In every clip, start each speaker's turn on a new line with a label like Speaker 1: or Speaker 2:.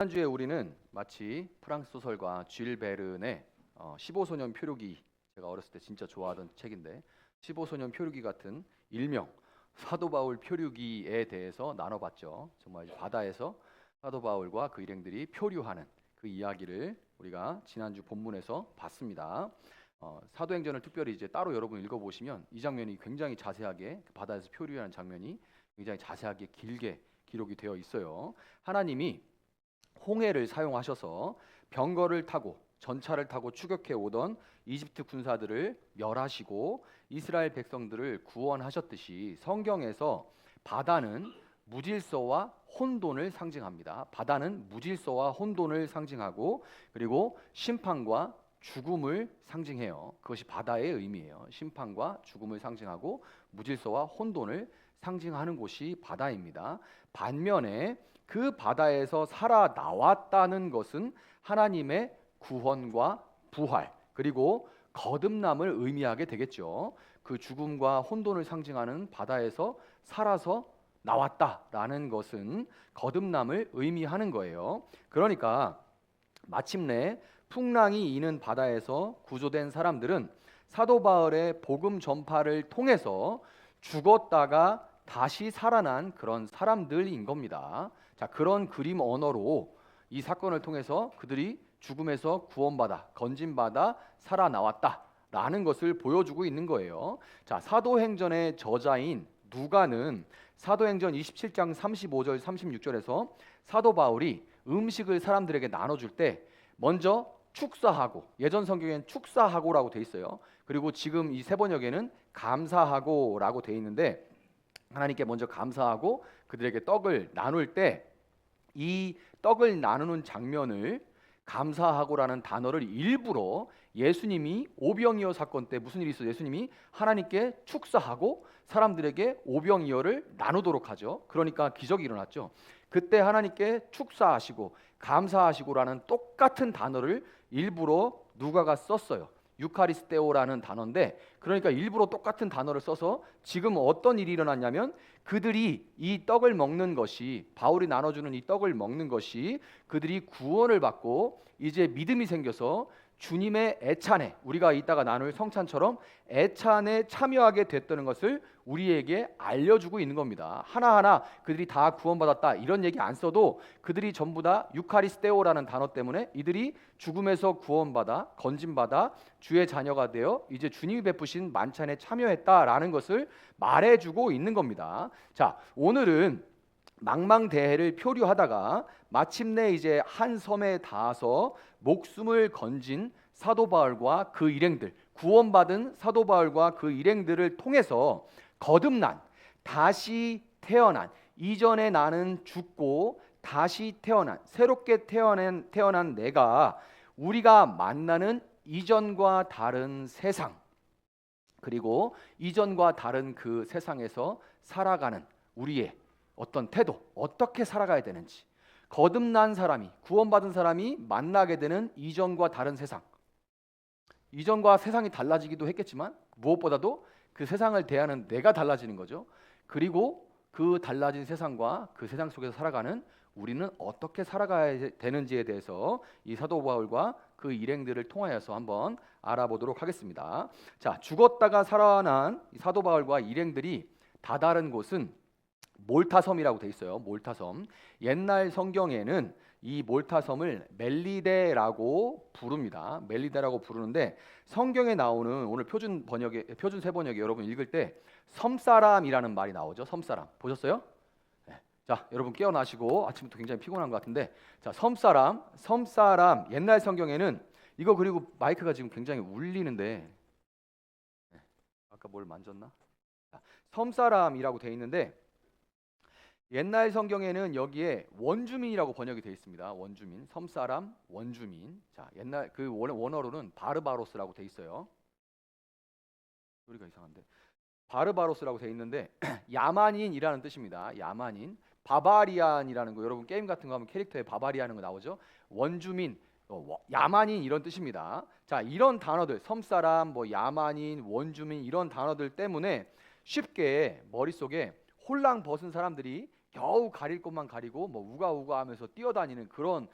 Speaker 1: 지난주에 우리는 마치 프랑스 소설가 쥘 베른의 15소년 표류기, 제가 어렸을 때 진짜 좋아하던 책인데 15소년 표류기 같은 일명 사도 바울 표류기에 대해서 나눠봤죠. 정말 바다에서 사도 바울과 그 일행들이 표류하는 그 이야기를 우리가 지난주 본문에서 봤습니다. 사도행전을 특별히 이제 따로 여러분 읽어보시면 이 장면이 굉장히 자세하게, 바다에서 표류하는 장면이 굉장히 자세하게 길게 기록이 되어 있어요. 하나님이 홍해를 사용하셔서 병거를 타고 전차를 타고 추격해 오던 이집트 군사들을 멸하시고 이스라엘 백성들을 구원하셨듯이 성경에서 바다는 무질서와 혼돈을 상징합니다. 바다는 무질서와 혼돈을 상징하고, 그리고 심판과 죽음을 상징해요. 그것이 바다의 의미예요. 심판과 죽음을 상징하고 무질서와 혼돈을 상징하는 곳이 바다입니다. 반면에 그 바다에서 살아나왔다는 것은 하나님의 구원과 부활, 그리고 거듭남을 의미하게 되겠죠. 그 죽음과 혼돈을 상징하는 바다에서 살아서 나왔다라는 것은 거듭남을 의미하는 거예요. 그러니까 마침내 풍랑이 이는 바다에서 구조된 사람들은 사도 바울의 복음 전파를 통해서 죽었다가 다시 살아난 그런 사람들인 겁니다. 자, 그런 그림 언어로 이 사건을 통해서 그들이 죽음에서 구원받아 건진받아 살아나왔다라는 것을 보여주고 있는 거예요. 자, 사도행전의 저자인 누가는 사도행전 27장 35절 36절에서 사도 바울이 음식을 사람들에게 나눠줄 때 먼저 축사하고, 예전 성경에는 축사하고라고 돼 있어요. 그리고 지금 이 세 번역에는 감사하고라고 돼 있는데, 하나님께 먼저 감사하고 그들에게 떡을 나눌 때 이 떡을 나누는 장면을 감사하고라는 단어를 일부러 예수님이 오병이어 사건 때 무슨 일이 있어요? 예수님이 하나님께 축사하고 사람들에게 오병이어를 나누도록 하죠. 그러니까 기적이 일어났죠. 그때 하나님께 축사하시고 감사하시고라는 똑같은 단어를 일부러 누가가 썼어요. 유카리스테오라는 단어인데, 그러니까 일부러 똑같은 단어를 써서 지금 어떤 일이 일어났냐면 그들이 이 떡을 먹는 것이, 바울이 나눠주는 이 떡을 먹는 것이 그들이 구원을 받고 이제 믿음이 생겨서 주님의 애찬에, 우리가 이따가 나눌 성찬처럼 애찬에 참여하게 됐다는 것을 우리에게 알려주고 있는 겁니다. 하나하나 그들이 다 구원받았다 이런 얘기 안 써도 그들이 전부 다 유카리스테오라는 단어 때문에 이들이 죽음에서 구원받아 건진받아 주의 자녀가 되어 이제 주님이 베푸신 만찬에 참여했다라는 것을 말해주고 있는 겁니다. 자, 오늘은 망망대해를 표류하다가 마침내 이제 한 섬에 닿아서 목숨을 건진 사도 바울과 그 일행들, 구원받은 사도 바울과 그 일행들을 통해서 거듭난, 다시 태어난, 이전에 나는 죽고 다시 태어난, 새롭게 태어난 내가, 우리가 만나는 이전과 다른 세상, 그리고 이전과 다른 그 세상에서 살아가는 우리의 어떤 태도, 어떻게 살아가야 되는지, 거듭난 사람이, 구원받은 사람이 만나게 되는 이전과 다른 세상, 이전과 세상이 달라지기도 했겠지만 무엇보다도 그 세상을 대하는 내가 달라지는 거죠. 그리고 그 달라진 세상과 그 세상 속에서 살아가는 우리는 어떻게 살아가야 되는지에 대해서 이 사도 바울과 그 일행들을 통하여서 한번 알아보도록 하겠습니다. 자, 죽었다가 살아난 사도 바울과 일행들이 다다른 곳은 몰타섬이라고 돼 있어요. 몰타섬. 옛날 성경에는 이 몰타섬을 멜리데라고 부릅니다. 멜리데라고 부르는데 성경에 나오는 오늘 표준 세 번역에 여러분 읽을 때 섬사람이라는 말이 나오죠. 섬사람 보셨어요? 네. 자, 여러분 깨어나시고, 아침부터 굉장히 피곤한 것 같은데, 자, 섬사람 옛날 성경에는 이거, 그리고 마이크가 지금 굉장히 울리는데, 네. 아까 뭘 만졌나? 자, 섬사람이라고 돼 있는데 옛날 성경에는 여기에 원주민이라고 번역이 되어 있습니다. 원주민, 섬사람, 원주민. 자, 옛날 그 원어로는 바르바로스라고 되어 있어요. 소리가 이상한데. 바르바로스라고 되어 있는데 야만인이라는 뜻입니다. 야만인. 바바리안이라는 거, 여러분 게임 같은 거 하면 캐릭터에 바바리아는 거 나오죠. 원주민, 야만인 이런 뜻입니다. 자, 이런 단어들, 섬사람, 뭐 야만인, 원주민 이런 단어들 때문에 쉽게 머릿속에 홀랑 벗은 사람들이 겨우 가릴 것만 가리고 뭐 우가우가 하면서 뛰어다니는 그런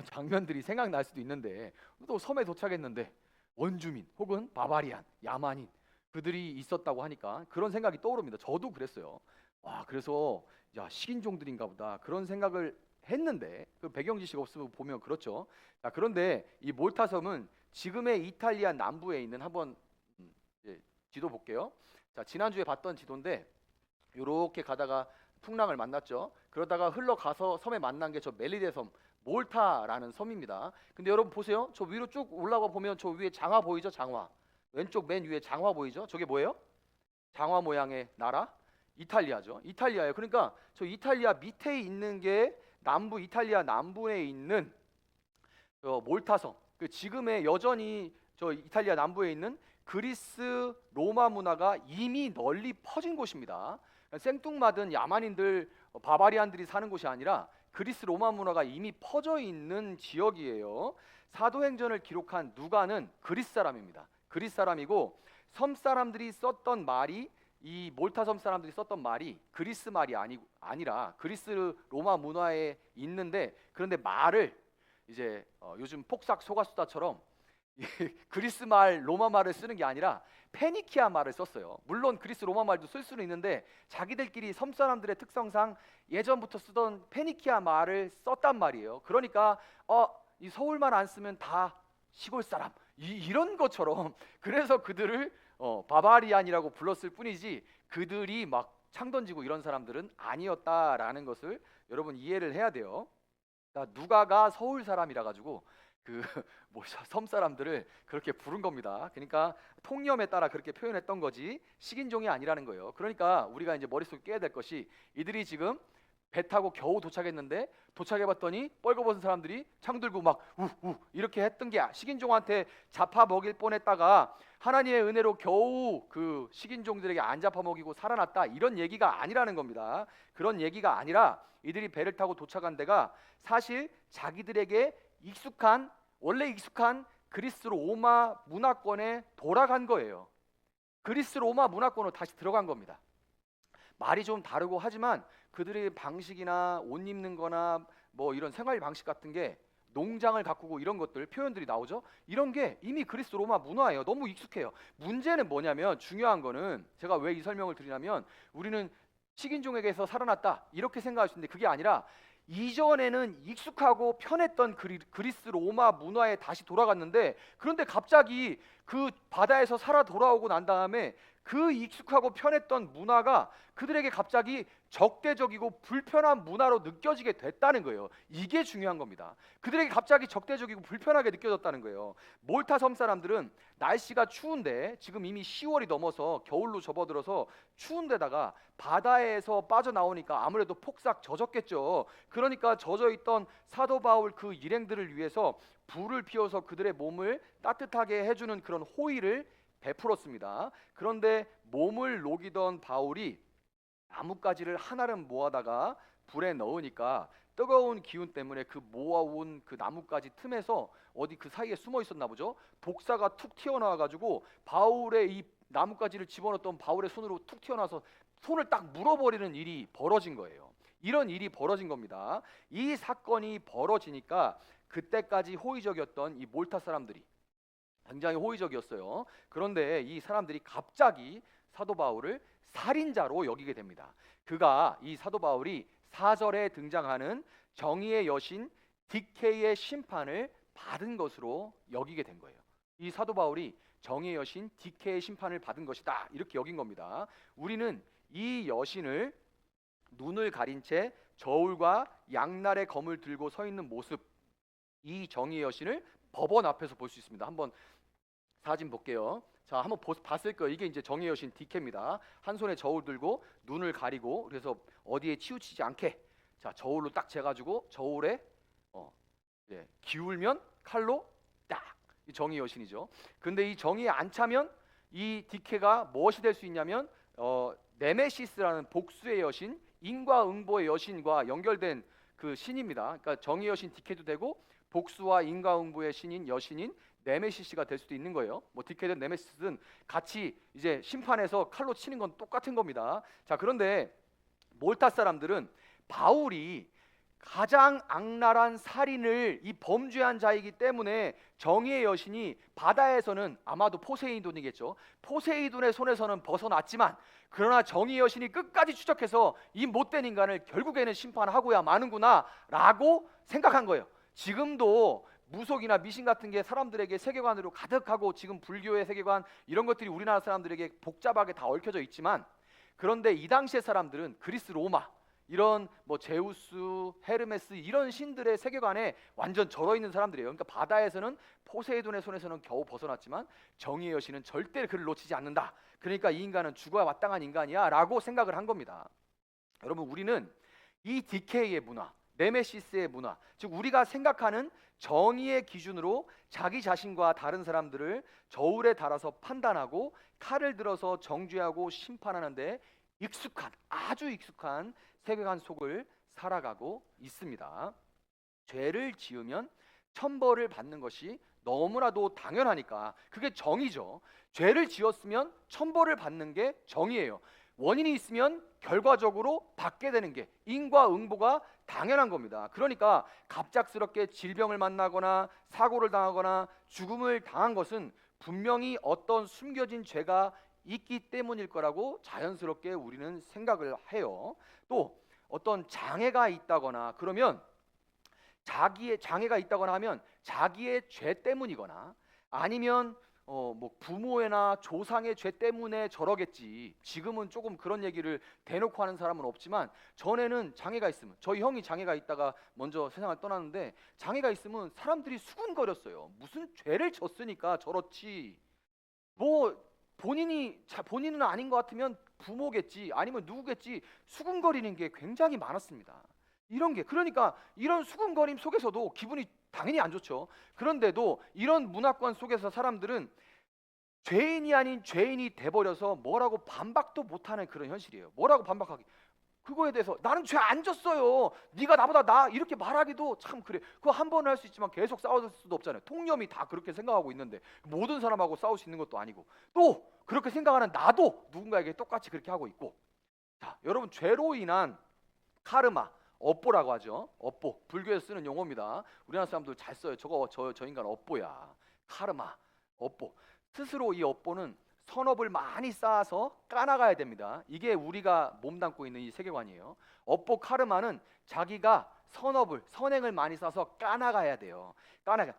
Speaker 1: 장면들이 생각날 수도 있는데, 또 섬에 도착했는데 원주민 혹은 바바리안, 야만인 그들이 있었다고 하니까 그런 생각이 떠오릅니다. 저도 그랬어요. 와, 그래서 야, 식인종들인가 보다 그런 생각을 했는데, 그 배경 지식 없으면 보면 그렇죠. 자, 그런데 이 몰타 섬은 지금의 이탈리아 남부에 있는, 한번 이제 지도 볼게요. 자, 지난주에 봤던 지도인데 요렇게 가다가 풍랑을 만났죠. 그러다가 흘러가서 섬에 만난 게 저 멜리데 섬, 몰타라는 섬입니다. 근데 여러분 보세요. 저 위로 쭉 올라가 보면 저 위에 장화 보이죠? 장화. 왼쪽 맨 위에 장화 보이죠? 저게 뭐예요? 장화 모양의 나라? 이탈리아죠. 이탈리아예요. 그러니까 저 이탈리아 밑에 있는 게 남부, 이탈리아 남부에 있는 저 몰타섬. 그 지금의 여전히 저 이탈리아 남부에 있는 그리스 로마 문화가 이미 널리 퍼진 곳입니다. 생뚱맞은 야만인들, 바바리안들이 사는 곳이 아니라 그리스 로마 문화가 이미 퍼져 있는 지역이에요. 사도행전을 기록한 누가는 그리스 사람입니다. 그리스 사람이고, 섬 사람들이 썼던 말이, 이 몰타 섬 사람들이 썼던 말이 그리스 말이 아니라 그리스 로마 문화에 있는데, 그런데 말을 이제 요즘 폭삭 소가수다처럼 그리스 말, 로마 말을 쓰는 게 아니라 페니키아 말을 썼어요. 물론 그리스 로마 말도 쓸 수는 있는데 자기들끼리 섬 사람들의 특성상 예전부터 쓰던 페니키아 말을 썼단 말이에요. 그러니까 이 서울말 안 쓰면 다 시골 사람, 이런 것처럼 그래서 그들을 바바리안이라고 불렀을 뿐이지, 그들이 막 창 던지고 이런 사람들은 아니었다라는 것을 여러분 이해를 해야 돼요. 그러니까 누가가 서울 사람이라 가지고 그 뭐 섬 사람들을 그렇게 부른 겁니다. 그러니까 통념에 따라 그렇게 표현했던 거지 식인종이 아니라는 거예요. 그러니까 우리가 이제 머릿속에 깨야 될 것이, 이들이 지금 배 타고 겨우 도착했는데, 도착해봤더니 뻘거벗은 사람들이 창 들고 막 우우 이렇게 했던 게 식인종한테 잡아 먹일 뻔했다가 하나님의 은혜로 겨우 그 식인종들에게 안 잡아 먹이고 살아났다, 이런 얘기가 아니라는 겁니다. 그런 얘기가 아니라 이들이 배를 타고 도착한 데가 사실 자기들에게 원래 익숙한 그리스 로마 문화권에 돌아간 거예요. 그리스 로마 문화권으로 다시 들어간 겁니다. 말이 좀 다르고 하지만 그들의 방식이나 옷 입는 거나 뭐 이런 생활 방식 같은 게, 농장을 가꾸고 이런 것들 표현들이 나오죠. 이런 게 이미 그리스 로마 문화예요. 너무 익숙해요. 문제는 뭐냐면, 중요한 거는, 제가 왜 이 설명을 드리냐면, 우리는 식인종에게서 살아났다 이렇게 생각할 수 있는데 그게 아니라, 이전에는 익숙하고 편했던 그리스 로마 문화에 다시 돌아갔는데, 그런데 갑자기 그 바다에서 살아 돌아오고 난 다음에 그 익숙하고 편했던 문화가 그들에게 갑자기 적대적이고 불편한 문화로 느껴지게 됐다는 거예요. 이게 중요한 겁니다. 그들에게 갑자기 적대적이고 불편하게 느껴졌다는 거예요. 몰타 섬 사람들은 날씨가 추운데, 지금 이미 10월이 넘어서 겨울로 접어들어서 추운데다가 바다에서 빠져나오니까 아무래도 폭삭 젖었겠죠. 그러니까 젖어있던 사도 바울 그 일행들을 위해서 불을 피워서 그들의 몸을 따뜻하게 해주는 그런 호의를 베풀었습니다. 그런데 몸을 녹이던 바울이 나뭇가지를 하나를 모아다가 불에 넣으니까 뜨거운 기운 때문에 그 모아온 그 나뭇가지 틈에서 어디 그 사이에 숨어 있었나 보죠. 독사가 툭 튀어나와 가지고 바울의 이 나뭇가지를 집어넣었던 바울의 손으로 툭 튀어나와서 손을 딱 물어버리는 일이 벌어진 거예요. 이런 일이 벌어진 겁니다. 이 사건이 벌어지니까 그때까지 호의적이었던 이 몰타 사람들이 굉장히 호의적이었어요. 그런데 이 사람들이 갑자기 사도 바울을 살인자로 여기게 됩니다. 이 사도 바울이 4절에 등장하는 정의의 여신 디케의 심판을 받은 것으로 여기게 된 거예요. 이 사도 바울이 정의의 여신 디케의 심판을 받은 것이다, 이렇게 여긴 겁니다. 우리는 이 여신을 눈을 가린 채 저울과 양날의 검을 들고 서 있는 모습, 이 정의의 여신을 법원 앞에서 볼 수 있습니다. 한번 사진 볼게요. 자, 한번 봤을 거예요. 이게 이제 정의의 여신 디케입니다. 한 손에 저울 들고 눈을 가리고, 그래서 어디에 치우치지 않게, 자, 저울로 딱 재가지고 저울에 기울면 칼로 딱, 이 정의의 여신이죠. 근데 이 정의에 안 차면 이 디케가 무엇이 될 수 있냐면 네메시스라는 복수의 여신, 인과응보의 여신과 연결된 그 신입니다. 그러니까 정의의 여신 디케도 되고 복수와 인과응보의 신인 여신인 네메시스가 될 수도 있는 거예요. 뭐 디케든 네메시스든 같이 이제 심판에서 칼로 치는 건 똑같은 겁니다. 자, 그런데 몰타 사람들은 바울이 가장 악랄한 살인을 이 범죄한 자이기 때문에 정의의 여신이 바다에서는 아마도 포세이돈이겠죠. 포세이돈의 손에서는 벗어났지만 그러나 정의의 여신이 끝까지 추적해서 이 못된 인간을 결국에는 심판하고야 마는구나 라고 생각한 거예요. 지금도 무속이나 미신 같은 게 사람들에게 세계관으로 가득하고 지금 불교의 세계관 이런 것들이 우리나라 사람들에게 복잡하게 다 얽혀져 있지만 그런데 이 당시의 사람들은 그리스 로마 이런 뭐 제우스, 헤르메스 이런 신들의 세계관에 완전 절어 있는 사람들이에요. 그러니까 바다에서는 포세이돈의 손에서는 겨우 벗어났지만 정의의 여신은 절대 그를 놓치지 않는다. 그러니까 이 인간은 죽어야 마땅한 인간이야 라고 생각을 한 겁니다. 여러분, 우리는 이 디케이의 문화, 네메시스의 문화, 즉 우리가 생각하는 정의의 기준으로 자기 자신과 다른 사람들을 저울에 달아서 판단하고 칼을 들어서 정죄하고 심판하는데 익숙한, 아주 익숙한 세계관 속을 살아가고 있습니다. 죄를 지으면 천벌을 받는 것이 너무나도 당연하니까 그게 정의죠. 죄를 지었으면 천벌을 받는 게 정의예요. 원인이 있으면 결과적으로 받게 되는 게 인과응보가 당연한 겁니다. 그러니까 갑작스럽게 질병을 만나거나 사고를 당하거나 죽음을 당한 것은 분명히 어떤 숨겨진 죄가 있기 때문일 거라고 자연스럽게 우리는 생각을 해요. 또 어떤 장애가 있다거나 그러면 자기의 장애가 있다거나 하면 자기의 죄 때문이거나 아니면 뭐 부모나 조상의 죄 때문에 저러겠지. 지금은 조금 그런 얘기를 대놓고 하는 사람은 없지만 전에는 장애가 있으면, 저희 형이 장애가 있다가 먼저 세상을 떠났는데 장애가 있으면 사람들이 수군거렸어요. 무슨 죄를 졌으니까 저렇지. 뭐 본인은 아닌 것 같으면 부모겠지 아니면 누구겠지 수군거리는 게 굉장히 많았습니다. 이런 게 그러니까 이런 수군거림 속에서도 기분이 당연히 안 좋죠. 그런데도 이런 문화권 속에서 사람들은 죄인이 아닌 죄인이 돼버려서 뭐라고 반박도 못하는 그런 현실이에요. 뭐라고 반박하기? 그거에 대해서 나는 죄 안 졌어요. 네가 나보다 나 이렇게 말하기도 참 그래. 그거 한 번은 할 수 있지만 계속 싸울 수도 없잖아요. 통념이 다 그렇게 생각하고 있는데 모든 사람하고 싸울 수 있는 것도 아니고 또 그렇게 생각하는 나도 누군가에게 똑같이 그렇게 하고 있고. 자, 여러분 죄로 인한 카르마, 업보라고 하죠. 업보, 불교에서 쓰는 용어입니다. 우리나라 사람들 잘 써요. 저 인간 업보야. 카르마, 업보. 스스로 이 업보는 선업을 많이 쌓아서 까나가야 됩니다. 이게 우리가 몸담고 있는 이 세계관이에요. 업보 카르마는 자기가 선행을 많이 쌓아서 까나가야 돼요.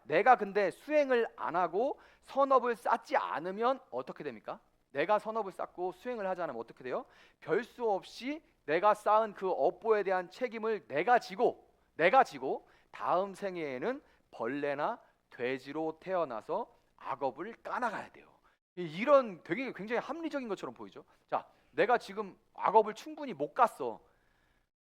Speaker 1: 내가 근데 수행을 안 하고 선업을 쌓지 않으면 어떻게 됩니까? 내가 선업을 쌓고 수행을 하지 않으면 어떻게 돼요? 별 수 없이 내가 쌓은 그 업보에 대한 책임을 내가 지고 다음 생애에는 벌레나 돼지로 태어나서 악업을 까나가야 돼요. 이런 되게 굉장히 합리적인 것처럼 보이죠. 자, 내가 지금 악업을 충분히 못 갔어.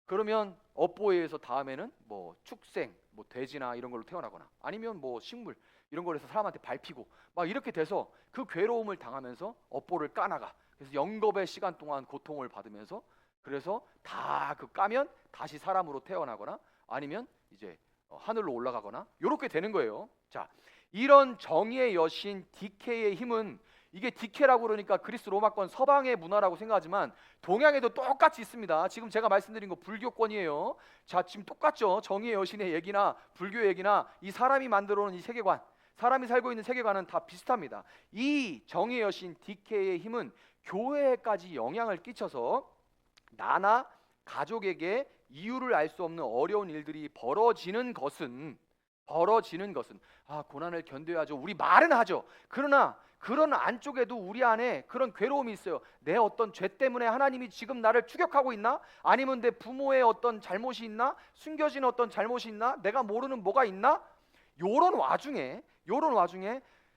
Speaker 1: 그러면 업보에 의해서 다음에는 뭐 축생, 뭐 돼지나 이런 걸로 태어나거나 아니면 뭐 식물 이런 걸로 해서 사람한테 밟히고 막 이렇게 돼서 그 괴로움을 당하면서 업보를 까나가. 그래서 영겁의 시간 동안 고통을 받으면서 그래서 다 그 까면 다시 사람으로 태어나거나 아니면 이제 하늘로 올라가거나 이렇게 되는 거예요. 자, 이런 정의의 여신 디케의 힘은 이게 디케라고 그러니까 그리스 로마권 서방의 문화라고 생각하지만 동양에도 똑같이 있습니다. 지금 제가 말씀드린 거 불교권이에요. 자, 지금 똑같죠. 정의의 여신의 얘기나 불교 얘기나 이 사람이 만들어 놓은 이 세계관, 사람이 살고 있는 세계관은 다 비슷합니다. 이 정의의 여신 디케의 힘은 교회에까지 영향을 끼쳐서 나나 가족에게 이유를 알 수 없는 어려운 일들이 벌어지는 것은 고난을 견뎌야죠. 우리 말은 하죠. 그러나 그런 안쪽에도 우리 안에 그런 괴로움이 있어요. 내 어떤 죄 때문에 하나님이 지금 나를 추격하고 있나? 아니면 내 부모의 어떤 잘못이 있나? 숨겨진 어떤 잘못이 있나? 내가 모르는 뭐가 있나? 요런 와중에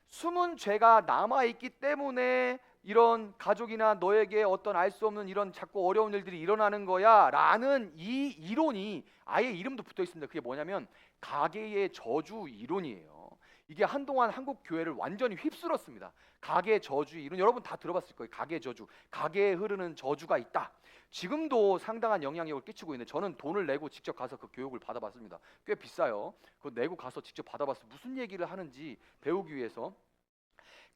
Speaker 1: 숨은 죄가 남아 있기 때문에 이런 가족이나 너에게 어떤 알 수 없는 이런 자꾸 어려운 일들이 일어나는 거야 라는 이 이론이 아예 이름도 붙어 있습니다. 그게 뭐냐면 가계의 저주 이론이에요. 이게 한동안 한국 교회를 완전히 휩쓸었습니다. 가계 저주 이론 여러분 다 들어봤을 거예요. 가계 저주, 가계에 흐르는 저주가 있다. 지금도 상당한 영향력을 끼치고 있는데 저는 돈을 내고 직접 가서 그 교육을 받아봤습니다. 꽤 비싸요. 그거 내고 가서 직접 받아봤어요. 무슨 얘기를 하는지 배우기 위해서.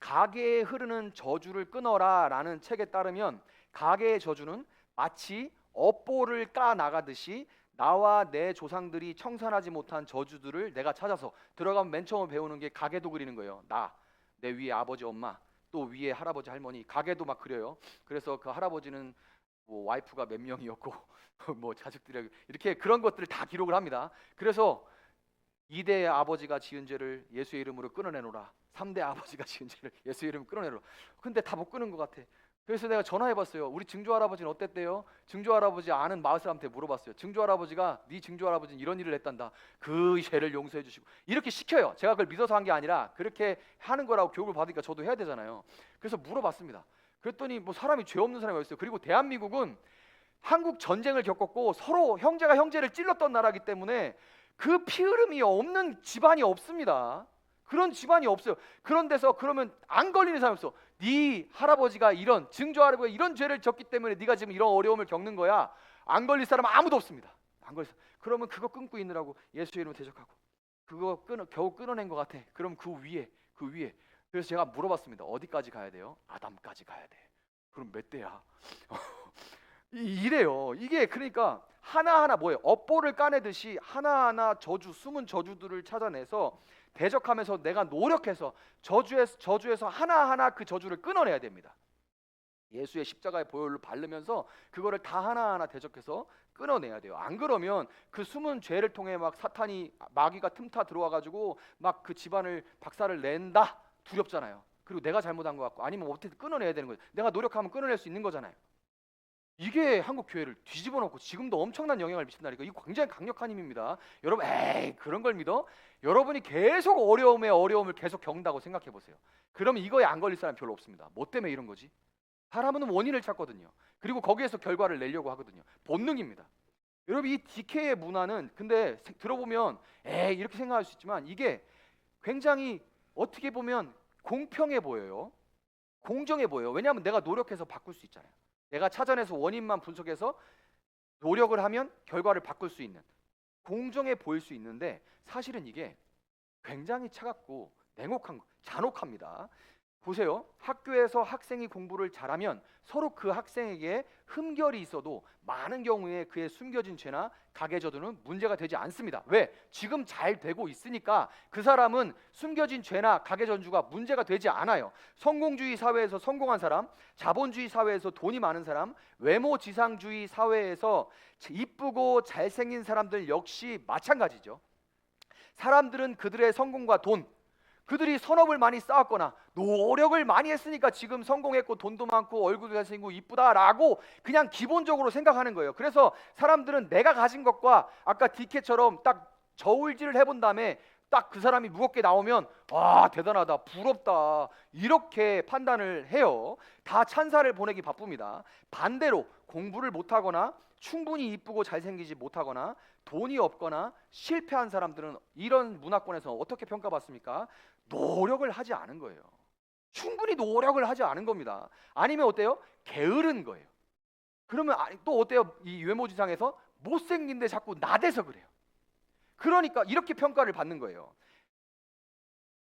Speaker 1: 가계에 흐르는 저주를 끊어라 라는 책에 따르면 가계의 저주는 마치 업보를 까 나가듯이 나와 내 조상들이 청산하지 못한 저주들을 내가 찾아서 들어가면 맨 처음 배우는 게 가게도 그리는 거예요. 내 위에 아버지 엄마, 또 위에 할아버지 할머니, 가게도 막 그려요. 그래서 그 할아버지는 뭐 와이프가 몇 명이었고 뭐 자식들이 이렇게 그런 것들을 다 기록을 합니다. 그래서 2대 아버지가 지은 죄를 예수의 이름으로 끊어내노라. 3대 아버지가 지은 죄를 예수의 이름으로 끊어내노라. 근데 다 못 끊은 것 같아. 그래서 내가 전화해봤어요. 우리 증조 할아버지는 어땠대요? 증조 할아버지 아는 마을 사람한테 물어봤어요. 증조 할아버지가 네 증조 할아버지는 이런 일을 했단다. 그 죄를 용서해 주시고 이렇게 시켜요. 제가 그걸 믿어서 한 게 아니라 그렇게 하는 거라고 교육을 받으니까 저도 해야 되잖아요. 그래서 물어봤습니다. 그랬더니 뭐 사람이 죄 없는 사람이 어딨어요. 그리고 대한민국은 한국 전쟁을 겪었고 서로 형제가 형제를 찔렀던 나라이기 때문에 그 피 흐름이 없는 집안이 없습니다. 그런 집안이 없어요. 그런 데서 그러면 안 걸리는 사람이 없어. 네 할아버지가 이런 증조 할아버지가 이런 죄를 졌기 때문에 네가 지금 이런 어려움을 겪는 거야. 안 걸릴 사람은 아무도 없습니다. 안 걸릴 사람. 그러면 그거 끊고 있느라고 예수의 이름을 대적하고 그거 겨우 끊어낸 것 같아. 그럼 그 위에 그래서 제가 물어봤습니다. 어디까지 가야 돼요? 아담까지 가야 돼. 그럼 몇 대야? 이래요. 이게 그러니까 하나하나 뭐예요? 업보를 까내듯이 하나하나 숨은 저주들을 찾아내서 대적하면서 내가 노력해서 저주에서 하나하나 그 저주를 끊어내야 됩니다. 예수의 십자가의 보혈로 바르면서 그거를 다 하나하나 대적해서 끊어내야 돼요. 안 그러면 그 숨은 죄를 통해 막 사탄이 마귀가 틈타 들어와 가지고 막 그 집안을 박살을 낸다. 두렵잖아요. 그리고 내가 잘못한 것 같고 아니면 어떻게 끊어내야 되는 거예요. 내가 노력하면 끊어낼 수 있는 거잖아요. 이게 한국 교회를 뒤집어 놓고 지금도 엄청난 영향을 미친다니까. 이거 굉장히 강력한 힘입니다. 여러분, 에이 그런 걸 믿어? 여러분이 계속 어려움을 계속 겪는다고 생각해 보세요. 그러면 이거에 안 걸릴 사람 별로 없습니다. 뭐 때문에 이런 거지? 사람은 원인을 찾거든요. 그리고 거기에서 결과를 내려고 하거든요. 본능입니다. 여러분, 이 DK의 문화는 근데 들어보면 에이 이렇게 생각할 수 있지만 이게 굉장히 어떻게 보면 공평해 보여요. 공정해 보여요. 왜냐하면 내가 노력해서 바꿀 수 있잖아요. 내가 찾아내서 원인만 분석해서 노력을 하면 결과를 바꿀 수 있는, 공정해 보일 수 있는데 사실은 이게 굉장히 차갑고 냉혹한, 잔혹합니다. 보세요. 학교에서 학생이 공부를 잘하면 서로 그 학생에게 흠결이 있어도 많은 경우에 그의 숨겨진 죄나 가계 저주는 문제가 되지 않습니다. 왜? 지금 잘 되고 있으니까 그 사람은 숨겨진 죄나 가계 저주가 문제가 되지 않아요. 성공주의 사회에서 성공한 사람, 자본주의 사회에서 돈이 많은 사람, 외모 지상주의 사회에서 이쁘고 잘생긴 사람들 역시 마찬가지죠. 사람들은 그들의 성공과 돈, 그들이 선업을 많이 쌓았거나 노력을 많이 했으니까 지금 성공했고 돈도 많고 얼굴도 잘생기고 이쁘다라고 그냥 기본적으로 생각하는 거예요. 그래서 사람들은 내가 가진 것과 아까 디케처럼 딱 저울질을 해본 다음에 딱 그 사람이 무겁게 나오면 와 대단하다, 부럽다 이렇게 판단을 해요. 다 찬사를 보내기 바쁩니다. 반대로 공부를 못하거나 충분히 이쁘고 잘생기지 못하거나 돈이 없거나 실패한 사람들은 이런 문화권에서 어떻게 평가받습니까? 노력을 하지 않은 거예요. 충분히 노력을 하지 않은 겁니다. 아니면 어때요? 게으른 거예요. 그러면 또 어때요? 이 외모지상에서 못생긴데 자꾸 나대서 그래요. 그러니까 이렇게 평가를 받는 거예요.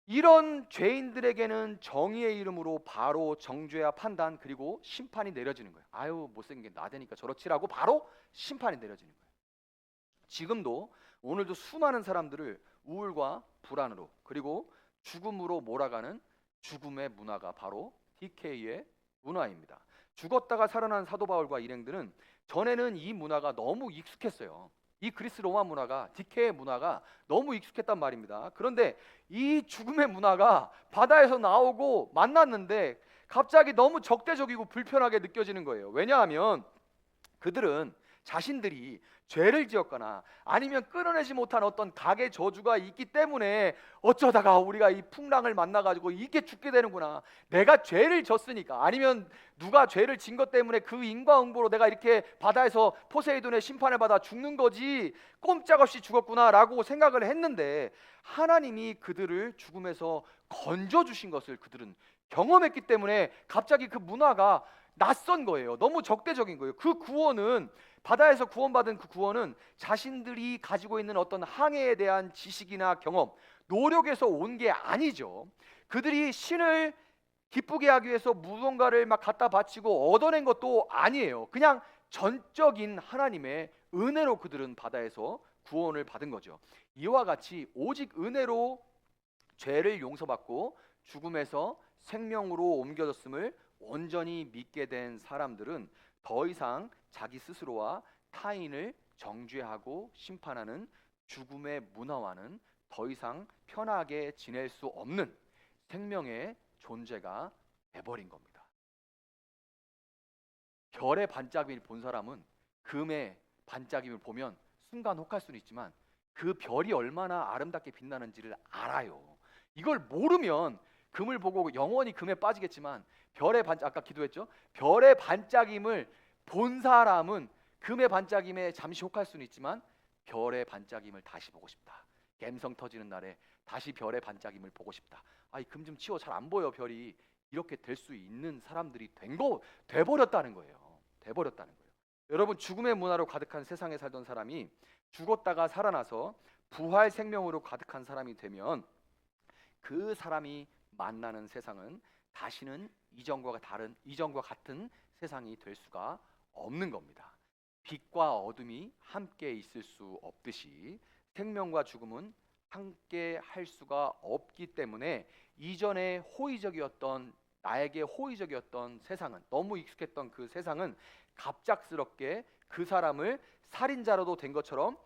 Speaker 1: 이런 죄인들에게는 정의의 이름으로 바로 정죄와 판단 그리고 심판이 내려지는 거예요. 아유 못생긴 나대니까 저렇지라고 바로 심판이 내려지는 거예요. 지금도 오늘도 수많은 사람들을 우울과 불안으로 그리고 죽음으로 몰아가는 죽음의 문화가 바로 DK의 문화입니다. 죽었다가 살아난 사도 바울과 일행들은 전에는 이 문화가 너무 익숙했어요. 이 그리스 로마 문화가, DK의 문화가 너무 익숙했단 말입니다. 그런데 이 죽음의 문화가 바다에서 나오고 만났는데 갑자기 너무 적대적이고 불편하게 느껴지는 거예요. 왜냐하면 그들은 자신들이 죄를 지었거나 아니면 끊어내지 못한 어떤 가계 저주가 있기 때문에 어쩌다가 우리가 이 풍랑을 만나가지고 이게 죽게 되는구나, 내가 죄를 졌으니까, 아니면 누가 죄를 진 것 때문에 그 인과응보로 내가 이렇게 바다에서 포세이돈의 심판을 받아 죽는 거지 꼼짝없이 죽었구나 라고 생각을 했는데 하나님이 그들을 죽음에서 건져주신 것을 그들은 경험했기 때문에 갑자기 그 문화가 낯선 거예요. 너무 적대적인 거예요. 그 구원은, 바다에서 구원받은 그 구원은 자신들이 가지고 있는 어떤 항해에 대한 지식이나 경험, 노력에서 온 게 아니죠. 그들이 신을 기쁘게 하기 위해서 무언가를 막 갖다 바치고 얻어낸 것도 아니에요. 그냥 전적인 하나님의 은혜로 그들은 바다에서 구원을 받은 거죠. 이와 같이 오직 은혜로 죄를 용서받고 죽음에서 생명으로 옮겨졌음을 온전히 믿게 된 사람들은 더 이상 자기 스스로와 타인을 정죄하고 심판하는 죽음의 문화와는 더 이상 편하게 지낼 수 없는 생명의 존재가 돼버린 겁니다. 별의 반짝임을 본 사람은 금의 반짝임을 보면 순간 혹할 수는 있지만 그 별이 얼마나 아름답게 빛나는지를 알아요. 이걸 모르면 금을 보고 영원히 금에 빠지겠지만 별의 반짝, 아까 기도했죠? 별의 반짝임을 본 사람은 금의 반짝임에 잠시 혹할 수는 있지만 별의 반짝임을 다시 보고 싶다. 갬성 터지는 날에 다시 별의 반짝임을 보고 싶다. 아이 금 좀 치워, 잘 안 보여 별이. 이렇게 될 수 있는 사람들이 돼버렸다는 거예요. 돼버렸다는 거예요. 여러분, 죽음의 문화로 가득한 세상에 살던 사람이 죽었다가 살아나서 부활 생명으로 가득한 사람이 되면 그 사람이 만나는 세상은 다시는 이전과 같은 세상이 될 수가 없는 겁니다. 빛과 어둠이 함께 있을 수 없듯이 생명과 죽음은 함께 할 수가 없기 때문에 이전에 나에게 호의적이었던 세상은, 너무 익숙했던 그 세상은 갑작스럽게 그 사람을 살인자로도 된 것처럼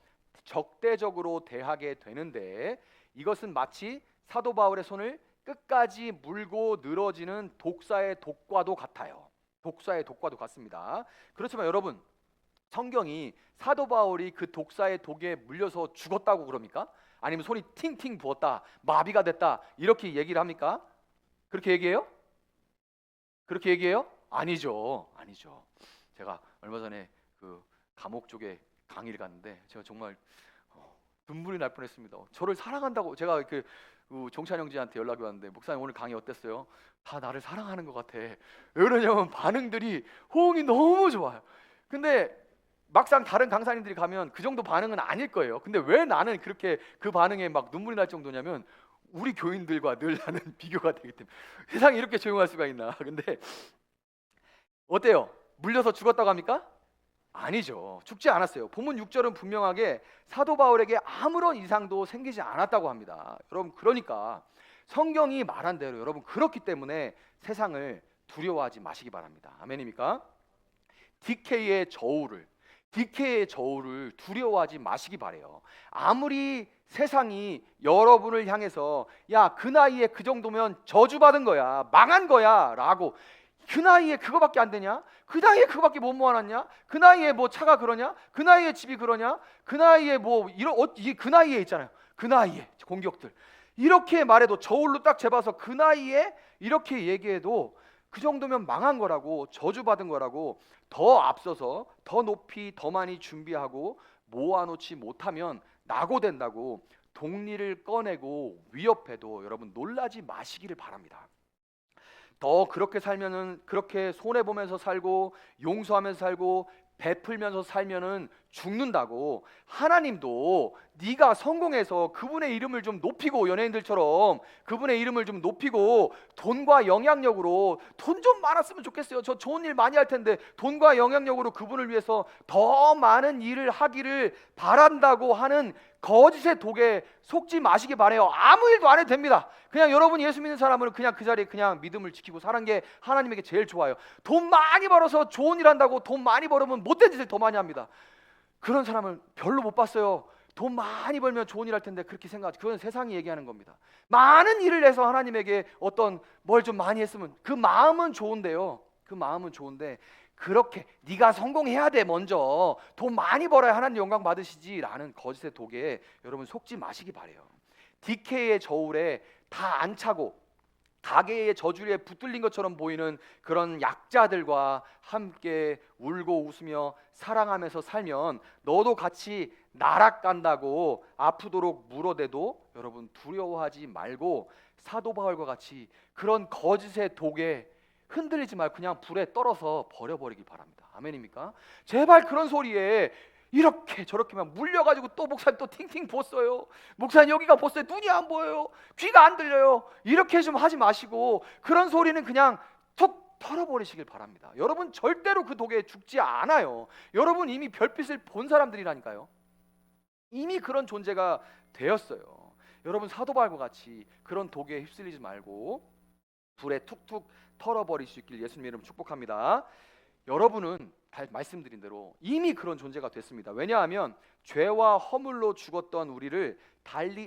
Speaker 1: 적대적으로 대하게 되는데, 이것은 마치 사도 바울의 손을 끝까지 물고 늘어지는 독사의 독과도 같아요. 독사의 독과도 같습니다. 그렇지만 여러분, 성경이 사도 바울이 그 독사의 독에 물려서 죽었다고 그럽니까? 아니면 손이 팅팅 부었다, 마비가 됐다, 이렇게 얘기를 합니까? 그렇게 얘기해요? 그렇게 얘기해요? 아니죠. 제가 얼마 전에 그 감옥 쪽에 강의를 갔는데 제가 정말 눈물이 날 뻔했습니다. 저를 사랑한다고, 제가 그 종찬 형제한테 연락이 왔는데, 목사님 오늘 강의 어땠어요? 다 나를 사랑하는 것 같아. 왜 그러냐면 반응들이, 호응이 너무 좋아요. 근데 막상 다른 강사님들이 가면 그 정도 반응은 아닐 거예요. 근데 왜 나는 그렇게 그 반응에 막 눈물이 날 정도냐면, 우리 교인들과 늘 나는 비교가 되기 때문에. 세상이 이렇게 조용할 수가 있나. 근데 어때요? 물려서 죽었다고 합니까? 아니죠. 죽지 않았어요. 본문 6절은 분명하게 사도 바울에게 아무런 이상도 생기지 않았다고 합니다. 여러분, 그러니까 성경이 말한 대로 여러분, 그렇기 때문에 세상을 두려워하지 마시기 바랍니다. 아멘입니까? 디케이의 저울을 두려워하지 마시기 바래요. 아무리 세상이 여러분을 향해서 야, 그 나이에 그 정도면 저주받은 거야, 망한 거야 라고, 그 나이에 그거밖에 안 되냐? 그 나이에 그거밖에 못 모아놨냐? 그 나이에 뭐 차가 그러냐? 그 나이에 집이 그러냐? 그 나이에 뭐 그 나이에 있잖아요. 그 나이에 공격들, 이렇게 말해도, 저울로 딱 재봐서 그 나이에 이렇게 얘기해도 그 정도면 망한 거라고, 저주받은 거라고, 더 앞서서 더 높이 더 많이 준비하고 모아놓지 못하면 낙오된다고 독리를 꺼내고 위협해도 여러분 놀라지 마시기를 바랍니다. 더 그렇게 살면은, 그렇게 손해보면서 살고 용서하면서 살고 베풀면서 살면은 죽는다고. 하나님도 네가 성공해서 그분의 이름을 좀 높이고, 연예인들처럼 그분의 이름을 좀 높이고, 돈과 영향력으로, 돈 좀 많았으면 좋겠어요. 저 좋은 일 많이 할 텐데, 돈과 영향력으로 그분을 위해서 더 많은 일을 하기를 바란다고 하는 거짓의 독에 속지 마시기 바래요. 아무 일도 안 해도 됩니다. 그냥 여러분이 예수 믿는 사람은 그냥 그 자리에 그냥 믿음을 지키고 사는 게 하나님에게 제일 좋아요. 돈 많이 벌어서 좋은 일 한다고 돈 많이 벌으면 못된 짓을 더 많이 합니다. 그런 사람을 별로 못 봤어요. 돈 많이 벌면 좋은 일 할 텐데 그렇게 생각하지. 그건 세상이 얘기하는 겁니다. 많은 일을 해서 하나님에게 어떤 뭘 좀 많이 했으면 그 마음은 좋은데요. 그 마음은 좋은데, 그렇게 네가 성공해야 돼, 먼저 돈 많이 벌어야 하나님 영광 받으시지라는 거짓의 독에 여러분 속지 마시기 바래요. 디케이의 저울에 다 안 차고 가게의 저주리에 붙들린 것처럼 보이는 그런 약자들과 함께 울고 웃으며 사랑하면서 살면 너도 같이 나락간다고 아프도록 물어대도 여러분 두려워하지 말고, 사도 바울과 같이 그런 거짓의 독에 흔들리지 말고 그냥 불에 떨어서 버려버리기 바랍니다. 아멘입니까? 제발 그런 소리에 이렇게 저렇게만 물려가지고 또 목사님 또 팅팅 부었어요, 목사님 여기가 부었어요, 눈이 안 보여요, 귀가 안 들려요, 이렇게 좀 하지 마시고, 그런 소리는 그냥 툭 털어버리시길 바랍니다. 여러분 절대로 그 독에 죽지 않아요. 여러분 이미 별빛을 본 사람들이라니까요. 이미 그런 존재가 되었어요. 여러분 사도 바울과 같이 그런 독에 휩쓸리지 말고 불에 툭툭 털어버릴 수 있길 예수님 이름 축복합니다. 여러분은 말씀드린 대로 이미 그런 존재가 됐습니다. 왜냐하면 죄와 허물로 죽었던 우리를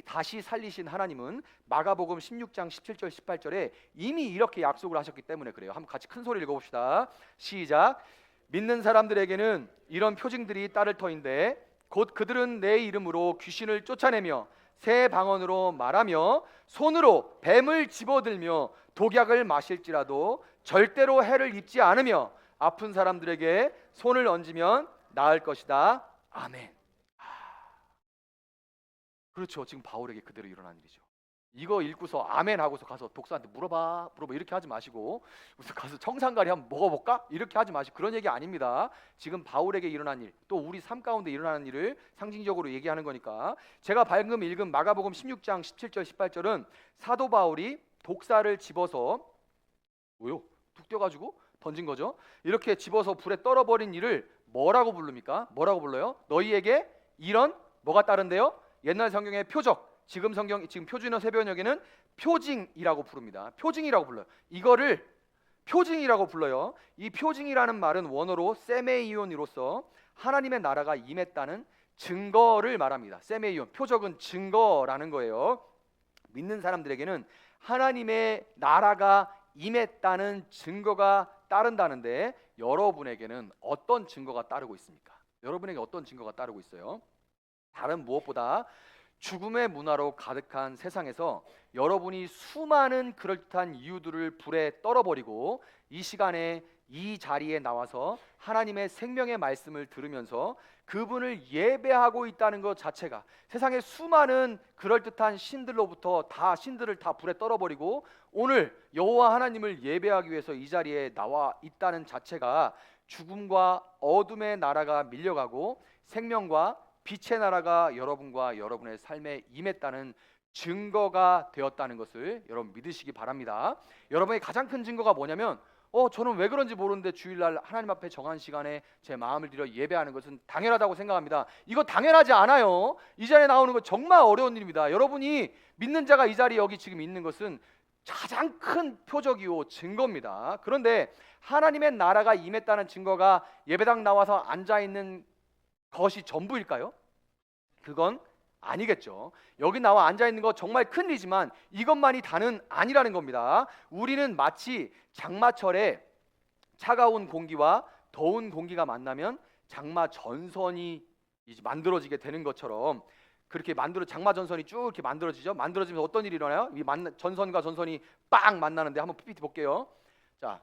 Speaker 1: 다시 살리신 하나님은 마가복음 16장 17절 18절에 이미 이렇게 약속을 하셨기 때문에 그래요. 한번 같이 큰 소리 읽어봅시다. 시작. 믿는 사람들에게는 이런 표징들이 따를 터인데 곧 그들은 내 이름으로 귀신을 쫓아내며 새 방언으로 말하며 손으로 뱀을 집어들며 독약을 마실지라도 절대로 해를 입지 않으며 아픈 사람들에게 손을 얹으면 나을 것이다. 아멘. 그렇죠. 지금 바울에게 그대로 일어난 일이죠. 이거 읽고서 아멘 하고서 가서 독사한테 물어봐 이렇게 하지 마시고 무슨 가서 청산가리 한번 먹어볼까? 이렇게 하지 마시고 그런 얘기 아닙니다. 지금 바울에게 일어난 일, 또 우리 삶 가운데 일어나는 일을 상징적으로 얘기하는 거니까. 제가 방금 읽은 마가복음 16장 17절 18절은 사도 바울이 독사를 집어서 툭 떼가지고 던진 거죠. 이렇게 집어서 불에 떨어버린 일을 뭐라고 부릅니까? 뭐라고 불러요? 너희에게 이런 뭐가 따른대요? 옛날 성경의 표적, 지금 표준어 세변역에는 표징이라고 부릅니다. 표징이라고 불러요. 이거를 표징이라고 불러요. 이 표징이라는 말은 원어로 세메이온으로서 하나님의 나라가 임했다는 증거를 말합니다. 세메이온, 표적은 증거라는 거예요. 믿는 사람들에게는 하나님의 나라가 임했다는 증거가 따른다는데 여러분에게는 어떤 증거가 따르고 있습니까? 여러분에게 어떤 증거가 따르고 있어요? 다른 무엇보다 죽음의 문화로 가득한 세상에서 여러분이 수많은 그럴듯한 이유들을 불에 떨어버리고 이 시간에 이 자리에 나와서 하나님의 생명의 말씀을 들으면서 그분을 예배하고 있다는 것 자체가, 세상의 수많은 그럴듯한 신들로부터 신들을 다 불에 떨어버리고 오늘 여호와 하나님을 예배하기 위해서 이 자리에 나와 있다는 자체가 죽음과 어둠의 나라가 밀려가고 생명과 빛의 나라가 여러분과 여러분의 삶에 임했다는 증거가 되었다는 것을 여러분 믿으시기 바랍니다. 여러분의 가장 큰 증거가 뭐냐면 저는 왜 그런지 모르는데 주일날 하나님 앞에 정한 시간에 제 마음을 들여 예배하는 것은 당연하다고 생각합니다. 이거 당연하지 않아요. 이 자리에 나오는 건 정말 어려운 일입니다. 여러분이 믿는 자가 이 자리에 여기 지금 있는 것은 가장 큰 표적이요 증거입니다. 그런데 하나님의 나라가 임했다는 증거가 예배당 나와서 앉아있는 것이 전부일까요? 그건 아니겠죠. 여기 나와 앉아있는 거 정말 큰 일이지만 이것만이 다는 아니라는 겁니다. 우리는 마치 장마철에 차가운 공기와 더운 공기가 만나면 장마 전선이 만들어지게 되는 것처럼 그렇게 장마 전선이 쭉 이렇게 만들어지죠. 만들어지면 어떤 일이 일어나요? 이 전선과 전선이 빵 만나는데 한번 PPT 볼게요. 자,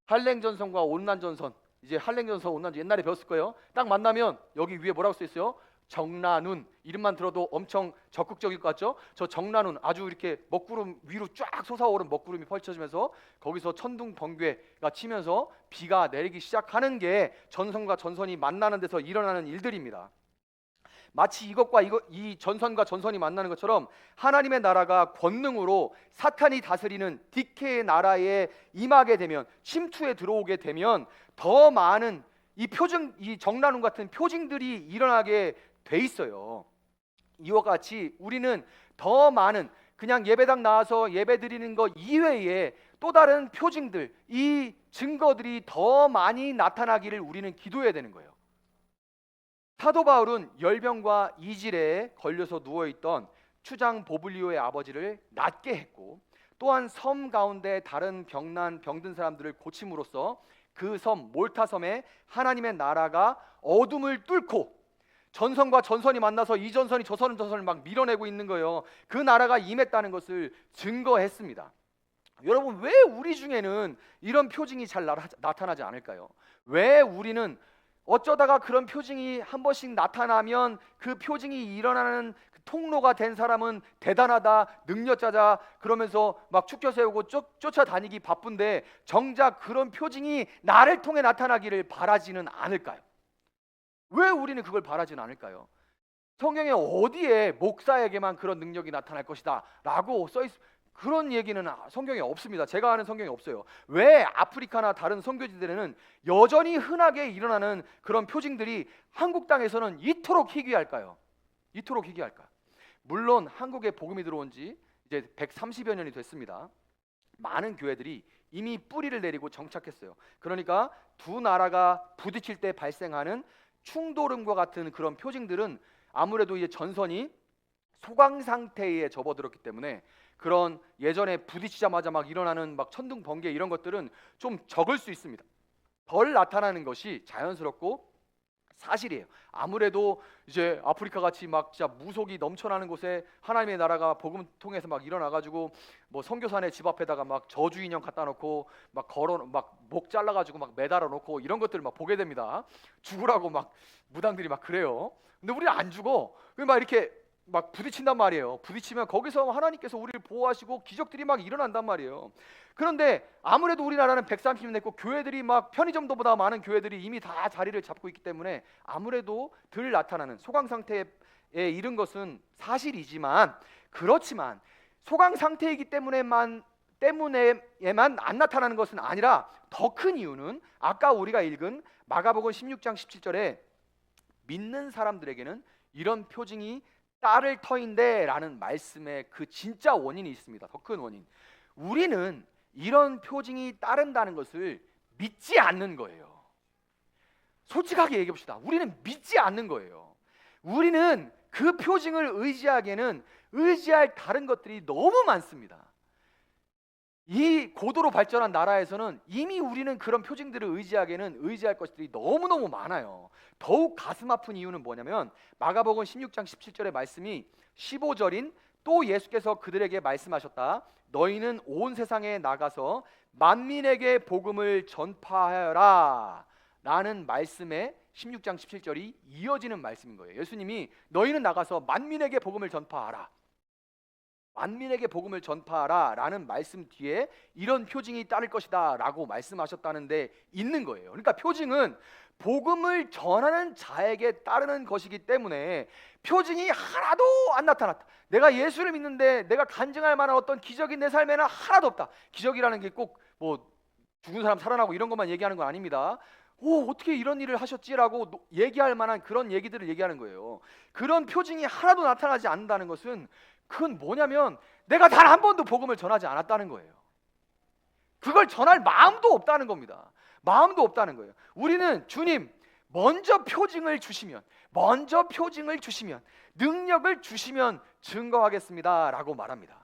Speaker 1: 한랭 전선과 온난 전선, 이제 한랭 전선, 온난 전선 옛날에 배웠을 거예요. 딱 만나면 여기 위에 뭐라고 써 있어요? 정란운. 이름만 들어도 엄청 적극적일 것 같죠? 저 정란운, 아주 이렇게 먹구름 위로 쫙 솟아오른 먹구름이 펼쳐지면서 거기서 천둥 번개가 치면서 비가 내리기 시작하는 게 전선과 전선이 만나는 데서 일어나는 일들입니다. 마치 이 전선과 전선이 만나는 것처럼 하나님의 나라가 권능으로 사탄이 다스리는 디케의 나라에 임하게 되면, 침투에 들어오게 되면 더 많은 이 정란운 같은 표징들이 일어나게 돼 있어요. 이와 같이 우리는 더 많은, 그냥 예배당 나와서 예배드리는 것 이외에 또 다른 표징들, 이 증거들이 더 많이 나타나기를 우리는 기도해야 되는 거예요. 사도 바울은 열병과 이질에 걸려서 누워있던 추장 보블리오의 아버지를 낫게 했고, 또한 섬 가운데 다른 병든 사람들을 고침으로써 그 섬 몰타 섬에 하나님의 나라가 어둠을 뚫고 전선과 전선이 만나서 이 전선이 저 전선을 막 밀어내고 있는 거예요. 그 나라가 임했다는 것을 증거했습니다. 여러분, 왜 우리 중에는 이런 표징이 잘 나타나지 않을까요? 왜 우리는 어쩌다가 그런 표징이 한 번씩 나타나면 그 표징이 일어나는 통로가 된 사람은 대단하다, 능력자다 그러면서 막 축켜 세우고 쫓아다니기 바쁜데 정작 그런 표징이 나를 통해 나타나기를 바라지는 않을까요? 왜 우리는 그걸 바라지는 않을까요? 성경에 어디에 목사에게만 그런 능력이 나타날 것이다 라고 써있, 그런 얘기는 성경에 없습니다. 제가 아는 성경에 없어요. 왜 아프리카나 다른 선교지들에는 여전히 흔하게 일어나는 그런 표징들이 한국 땅에서는 이토록 희귀할까요? 이토록 희귀할까? 물론 한국에 복음이 들어온 지 이제 130여 년이 됐습니다. 많은 교회들이 이미 뿌리를 내리고 정착했어요. 그러니까 두 나라가 부딪힐 때 발생하는 충돌음과 같은 그런 표징들은 아무래도 이제 전선이 소강 상태에 접어들었기 때문에 그런 예전에 부딪히자마자 막 일어나는 막 천둥 번개 이런 것들은 좀 적을 수 있습니다. 덜 나타나는 것이 자연스럽고 사실이에요. 아무래도 이제 아프리카 같이 막 진짜 무속이 넘쳐나는 곳에 하나님의 나라가 복음 통해서 막 일어나가지고 뭐 선교사네 집 앞에다가 막 저주 인형 갖다 놓고 막 걸어 막 목 잘라가지고 막 매달아 놓고 이런 것들을 막 보게 됩니다. 죽으라고 막 무당들이 막 그래요. 근데 우리는 안 죽어. 막 이렇게 막 부딪힌단 말이에요. 부딪히면 거기서 하나님께서 우리를 보호하시고 기적들이 막 일어난단 말이에요. 그런데 아무래도 우리나라는 130년 됐고 교회들이 막 편의점도보다 많은 교회들이 이미 다 자리를 잡고 있기 때문에 아무래도 덜 나타나는 소강 상태에 이른 것은 사실이지만, 그렇지만 소강 상태이기 때문에만 안 나타나는 것은 아니라 더 큰 이유는 아까 우리가 읽은 마가복음 16장 17절에 믿는 사람들에게는 이런 표징이 따를 터인데 라는 말씀에 그 진짜 원인이 있습니다. 더 큰 원인. 우리는 이런 표징이 따른다는 것을 믿지 않는 거예요. 솔직하게 얘기해 봅시다. 우리는 믿지 않는 거예요. 우리는 그 표징을 의지하기에는 의지할 다른 것들이 너무 많습니다. 이 고도로 발전한 나라에서는 이미 우리는 그런 표징들을 의지하기에는 의지할 것들이 너무너무 많아요. 더욱 가슴 아픈 이유는 뭐냐면 마가복음 16장 17절의 말씀이 15절인 또 예수께서 그들에게 말씀하셨다. 너희는 온 세상에 나가서 만민에게 복음을 전파하여라 라는 말씀에 16장 17절이 이어지는 말씀인 거예요. 예수님이 너희는 나가서 만민에게 복음을 전파하라, 만민에게 복음을 전파하라 라는 말씀 뒤에 이런 표징이 따를 것이다 라고 말씀하셨다는데 있는 거예요. 그러니까 표징은 복음을 전하는 자에게 따르는 것이기 때문에 표징이 하나도 안 나타났다. 내가 예수를 믿는데 내가 간증할 만한 어떤 기적이 내 삶에는 하나도 없다. 기적이라는 게 꼭 뭐 죽은 사람 살아나고 이런 것만 얘기하는 건 아닙니다. 어떻게 이런 일을 하셨지라고 얘기할 만한 그런 얘기들을 얘기하는 거예요. 그런 표징이 하나도 나타나지 않는다는 것은 그건 뭐냐면 내가 단 한 번도 복음을 전하지 않았다는 거예요. 그걸 전할 마음도 없다는 겁니다. 마음도 없다는 거예요. 우리는 주님 먼저 표징을 주시면 능력을 주시면 증거하겠습니다 라고 말합니다.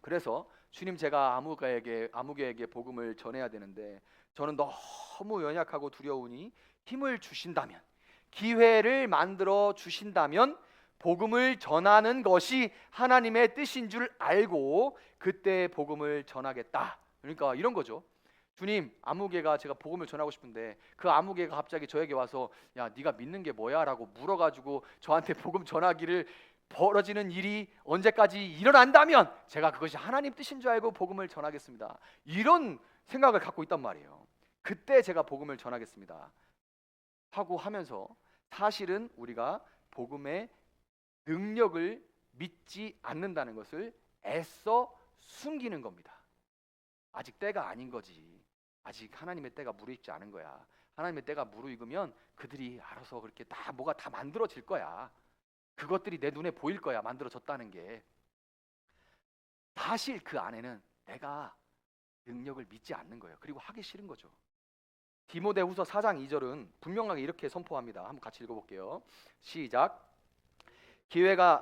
Speaker 1: 그래서 주님 제가 아무개에게 복음을 전해야 되는데 저는 너무 연약하고 두려우니 힘을 주신다면, 기회를 만들어 주신다면 복음을 전하는 것이 하나님의 뜻인 줄 알고 그때 복음을 전하겠다. 그러니까 이런 거죠. 주님, 아무개가 제가 복음을 전하고 싶은데 그 아무개가 갑자기 저에게 와서 야 네가 믿는 게 뭐야? 라고 물어가지고 저한테 복음 전하기를 벌어지는 일이 언제까지 일어난다면 제가 그것이 하나님 뜻인 줄 알고 복음을 전하겠습니다. 이런 생각을 갖고 있단 말이에요. 그때 제가 복음을 전하겠습니다 하고 하면서 사실은 우리가 복음의 능력을 믿지 않는다는 것을 애써 숨기는 겁니다. 아직 때가 아닌 거지. 아직 하나님의 때가 무르익지 않은 거야. 하나님의 때가 무르익으면 그들이 알아서 그렇게 뭐가 다 만들어질 거야. 그것들이 내 눈에 보일 거야. 만들어졌다는 게. 사실 그 안에는 내가 능력을 믿지 않는 거예요. 그리고 하기 싫은 거죠. 디모데후서 4장 2절은 분명하게 이렇게 선포합니다. 한번 같이 읽어볼게요. 시작.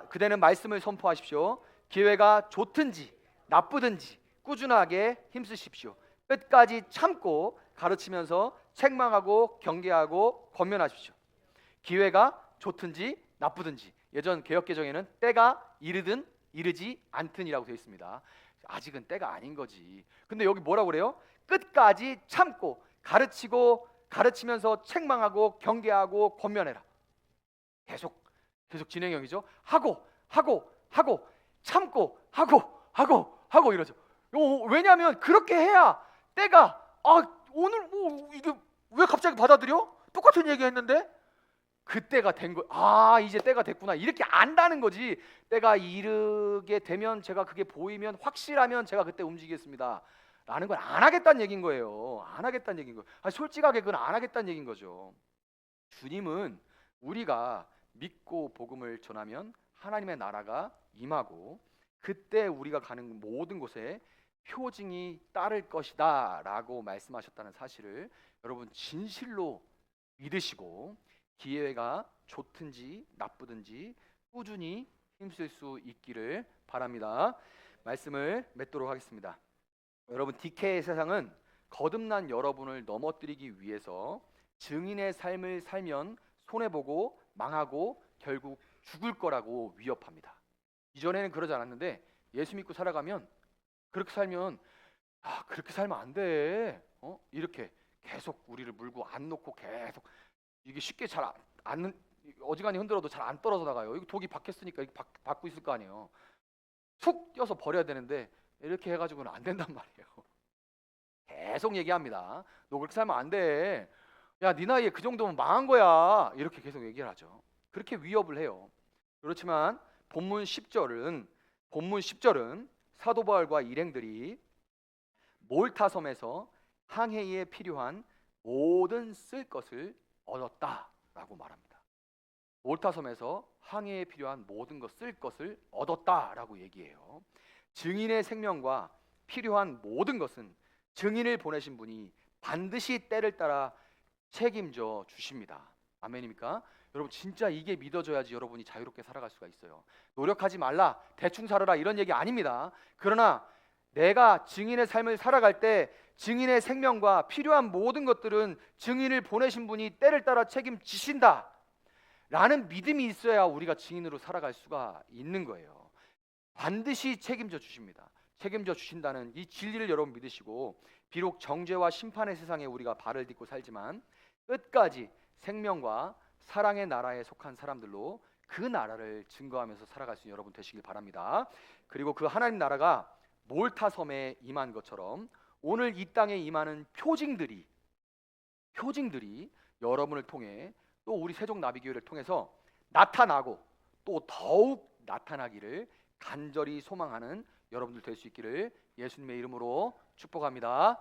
Speaker 1: 그대는 말씀을 선포하십시오. 기회가 좋든지 나쁘든지 꾸준하게 힘쓰십시오. 끝까지 참고 가르치면서 책망하고 경계하고 권면하십시오. 기회가 좋든지 나쁘든지, 예전 개역개정에는 때가 이르든 이르지 않든이라고 되어 있습니다. 아직은 때가 아닌 거지. 근데 여기 뭐라고 그래요? 끝까지 참고 가르치면서 책망하고 경계하고 권면해라. 계속 진행형이죠. 하고 참고 하고 이러죠. 왜냐하면 그렇게 해야 때가 오늘 이게 왜 갑자기 받아들여? 똑같은 얘기했는데 그때가 된 거. 아, 이제 때가 됐구나. 이렇게 안다는 거지. 때가 이르게 되면 제가 그게 보이면 확실하면 제가 그때 움직이겠습니다. 라는 걸 안 하겠다는 얘기인 거예요. 안 하겠다는 얘기인 거예요. 아니, 솔직하게 그건 안 하겠다는 얘기인 거죠. 주님은 우리가 믿고 복음을 전하면 하나님의 나라가 임하고 그때 우리가 가는 모든 곳에 표징이 따를 것이다 라고 말씀하셨다는 사실을 여러분 진실로 믿으시고 기회가 좋든지 나쁘든지 꾸준히 힘쓸 수 있기를 바랍니다. 말씀을 맺도록 하겠습니다. 여러분, DK의 세상은 거듭난 여러분을 넘어뜨리기 위해서 증인의 삶을 살면 손해보고 망하고 결국 죽을 거라고 위협합니다. 이전에는 그러지 않았는데 예수 믿고 살아가면 그렇게 살면 그렇게 살면 안 돼. 이렇게 계속 우리를 물고 안 놓고 계속 이게 쉽게 잘 안 어지간히 흔들어도 잘 안 떨어져 나가요. 이거 독이 박혔으니까 이거 받고 있을 거 아니에요. 툭 껴서 버려야 되는데 이렇게 해가지고는 안 된단 말이에요. 계속 얘기합니다. 너 그렇게 살면 안 돼. 야, 네 나이에 그 정도면 망한 거야. 이렇게 계속 얘기를 하죠. 그렇게 위협을 해요. 그렇지만 본문 10절은 사도 바울과 일행들이 몰타섬에서 항해에 필요한 모든 쓸 것을 얻었다라고 말합니다. 몰타섬에서 항해에 필요한 모든 것 쓸 것을 얻었다라고 얘기해요. 증인의 생명과 필요한 모든 것은 증인을 보내신 분이 반드시 때를 따라 책임져 주십니다. 아멘입니까? 여러분, 진짜 이게 믿어져야지 여러분이 자유롭게 살아갈 수가 있어요. 노력하지 말라, 대충 살아라 이런 얘기 아닙니다. 그러나 내가 증인의 삶을 살아갈 때 증인의 생명과 필요한 모든 것들은 증인을 보내신 분이 때를 따라 책임지신다 라는 믿음이 있어야 우리가 증인으로 살아갈 수가 있는 거예요. 반드시 책임져 주십니다. 책임져 주신다는 이 진리를 여러분 믿으시고, 비록 정죄와 심판의 세상에 우리가 발을 딛고 살지만 끝까지 생명과 사랑의 나라에 속한 사람들로 그 나라를 증거하면서 살아갈 수 있는 여러분 되시길 바랍니다. 그리고 그 하나님 나라가 몰타섬에 임한 것처럼 오늘 이 땅에 임하는 표징들이 여러분을 통해 또 우리 세종나비교회를 통해서 나타나고 또 더욱 나타나기를 간절히 소망하는 여러분들 될 수 있기를 예수님의 이름으로 축복합니다.